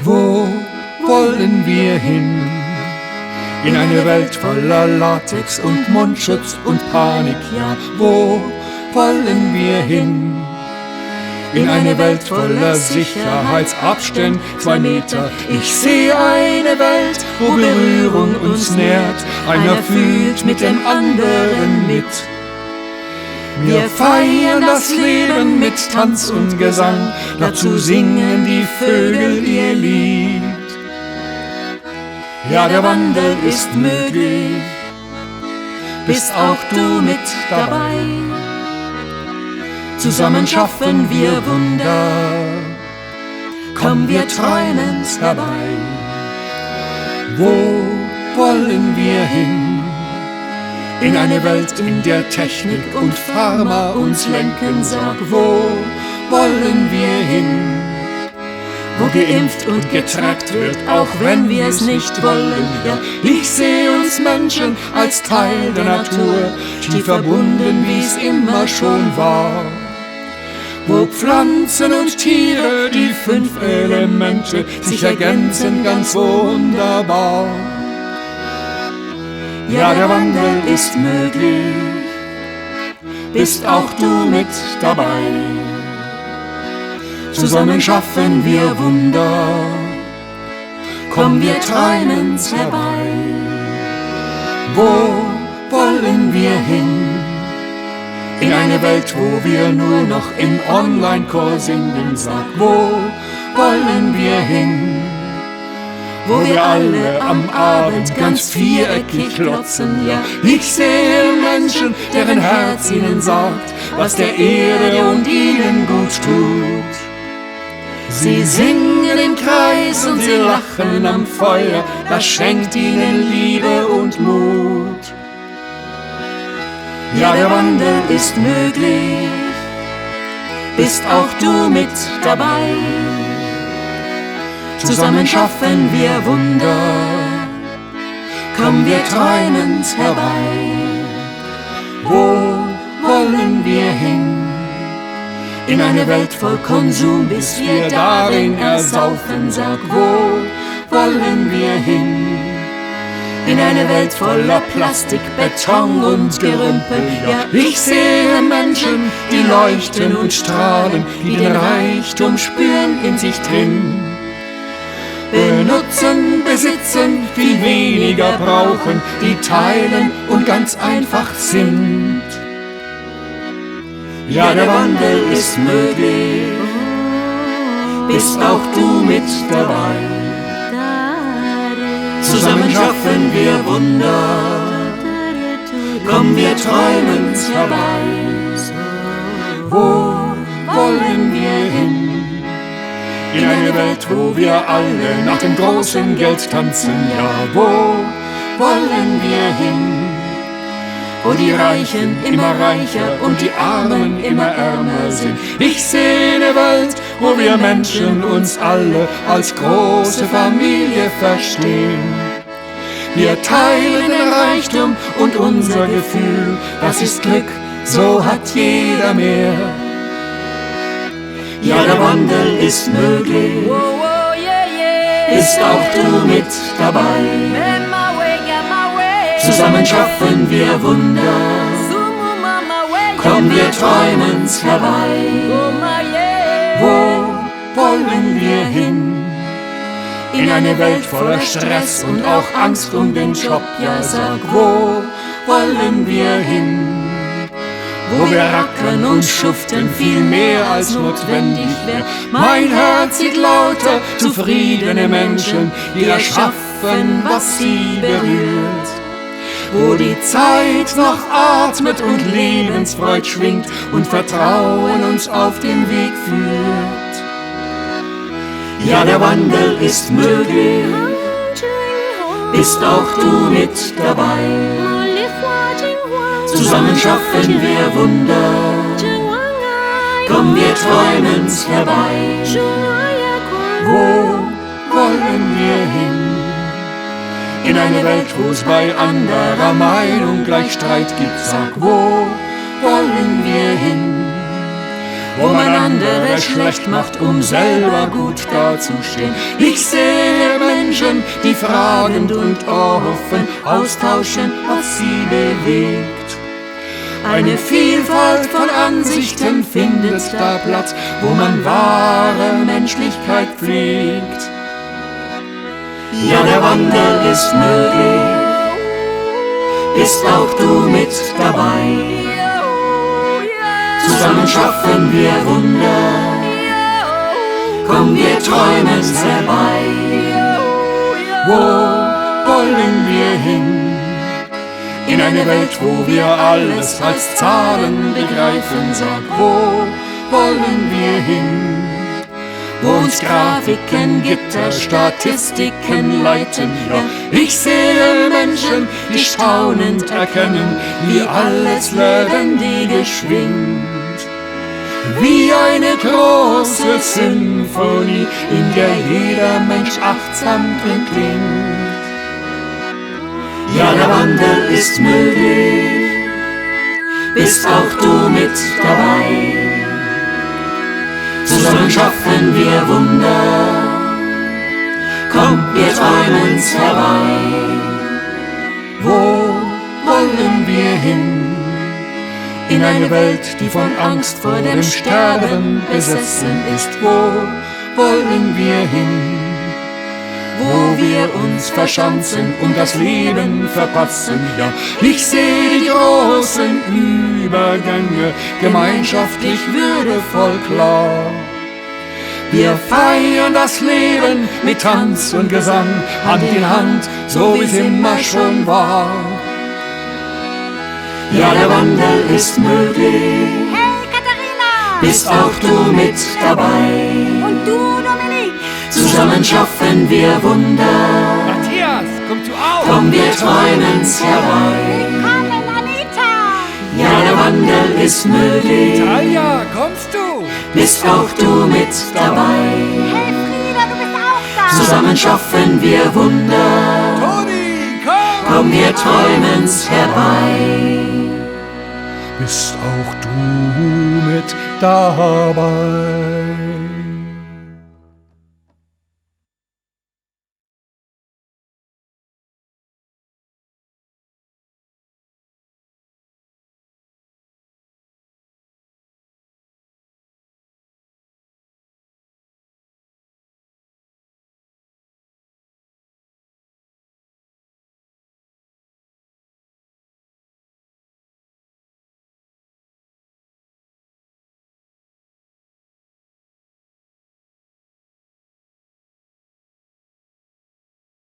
Wo wollen wir hin? In eine Welt voller Latex und Mundschutz und Panik, ja, wo wollen wir hin? In eine Welt voller Sicherheitsabstände, 2 Meter. Ich sehe eine Welt, wo Berührung uns nährt. Einer fühlt mit dem anderen mit. Wir feiern das Leben mit Tanz und Gesang, dazu singen die Vögel ihr Lied. Ja, der Wandel ist möglich, bist auch du mit dabei. Zusammen schaffen wir Wunder, komm, wir träumen's herbei. Wo wollen wir hin? In eine Welt, in der Technik und Pharma uns lenken, sag, wo wollen wir hin? Wo geimpft und getrackt wird, auch wenn wir es nicht wollen, ja. Ich sehe uns Menschen als Teil der Natur, tief verbunden, wie es immer schon war. Wo Pflanzen und Tiere, die 5 Elemente, sich ergänzen ganz wunderbar. Ja, der Wandel ist möglich, bist auch du mit dabei. Zusammen schaffen wir Wunder, komm, wir träumen's herbei. Wo wollen wir hin? In eine Welt, wo wir nur noch im Online-Chor singen, sag, wo wollen wir hin? Wo wir alle am Abend ganz viereckig klotzen, ja. Ich sehe Menschen, deren Herz ihnen sagt, was der Erde und ihnen gut tut. Sie singen im Kreis und sie lachen am Feuer, das schenkt ihnen Liebe und Mut. Ja, der Wandel ist möglich, bist auch du mit dabei. Zusammen schaffen wir Wunder, komm, wir träumen's herbei. Wo wollen wir hin? In eine Welt voll Konsum, bis wir darin ersaufen, sag, wo wollen wir hin? In eine Welt voller Plastik, Beton und Gerümpel, ja. Ich sehe Menschen, die leuchten und strahlen, die den Reichtum spüren in sich drin. Benutzen, besitzen, viel weniger brauchen, die teilen und ganz einfach sind. Ja, der Wandel ist möglich, bist auch du mit dabei. Zusammen schaffen wir Wunder, komm, wir träumen's herbei. Wo wollen wir hin? In eine Welt, wo wir alle nach dem großen Geld tanzen, ja, wo wollen wir hin? Wo die Reichen immer reicher und die Armen immer ärmer sind. Ich sehe eine Welt, wo wir Menschen uns alle als große Familie verstehen. Wir teilen den Reichtum und unser Gefühl, das ist Glück, so hat jeder mehr. Ja, der Wandel ist möglich, bist auch du mit dabei. Zusammen schaffen wir Wunder, komm, wir träumen's herbei. Wo wollen wir hin? In eine Welt voller Stress und auch Angst um den Job, ja, sag, wo wollen wir hin? Wo wir rackern und schuften, viel mehr als notwendig wäre. Mein Herz sieht lauter zufriedene Menschen, die erschaffen, was sie berührt. Wo die Zeit noch atmet und Lebensfreud schwingt und Vertrauen uns auf den Weg führt. Ja, der Wandel ist möglich, bist auch du mit dabei. Zusammen schaffen wir Wunder, komm, wir träumen's herbei. Wo wollen wir hin? in eine Welt, wo's bei anderer Meinung gleich Streit gibt. Sag, wo wollen wir hin? Wo man andere schlecht macht, um selber gut dazustehen. Ich sehe Menschen, die fragend und offen austauschen, was sie bewegt. Eine Vielfalt von Ansichten findet da Platz, wo man wahre Menschlichkeit pflegt. Ja, der Wandel ist möglich, bist auch du mit dabei. Zusammen schaffen wir Wunder, komm, wir träumen's herbei. Wo wollen wir hin? In eine Welt, wo wir alles als Zahlen begreifen. Sag, wo wollen wir hin? Wo uns Grafiken, Gitter, Statistiken leiten. Ja, ich sehe Menschen, die staunend erkennen, wie alles Lebendige schwingt. Wie eine große Symphonie, in der jeder Mensch achtsam drin klingt. Ja, der Wandel ist möglich, bist auch du mit dabei. Zusammen schaffen wir Wunder, komm, wir träumen's herbei. Wo wollen wir hin? In eine Welt, die von Angst vor dem Sterben besessen ist. Wo wollen wir hin? Wo wir uns verschanzen und das Leben verpassen. Ja, ich sehe die großen Übergänge, gemeinschaftlich würdevoll klar. Wir feiern das Leben mit Tanz und Gesang, Hand in Hand, so wie's immer schon war. Ja, der Wandel ist möglich. Hey Katharina! Bist auch du mit dabei. Und du, Dominik? Zusammen schaffen wir Wunder. Matthias, komm du auch! Komm, wir träumen's herbei. Willkommen, Anita! Ja, der Wandel ist möglich. Talia, kommst du? Bist auch du mit dabei. Hey Frieda, du bist auch da! Zusammen schaffen wir Wunder. Toni, komm! Komm, wir träumen's herbei. Bist auch du mit dabei.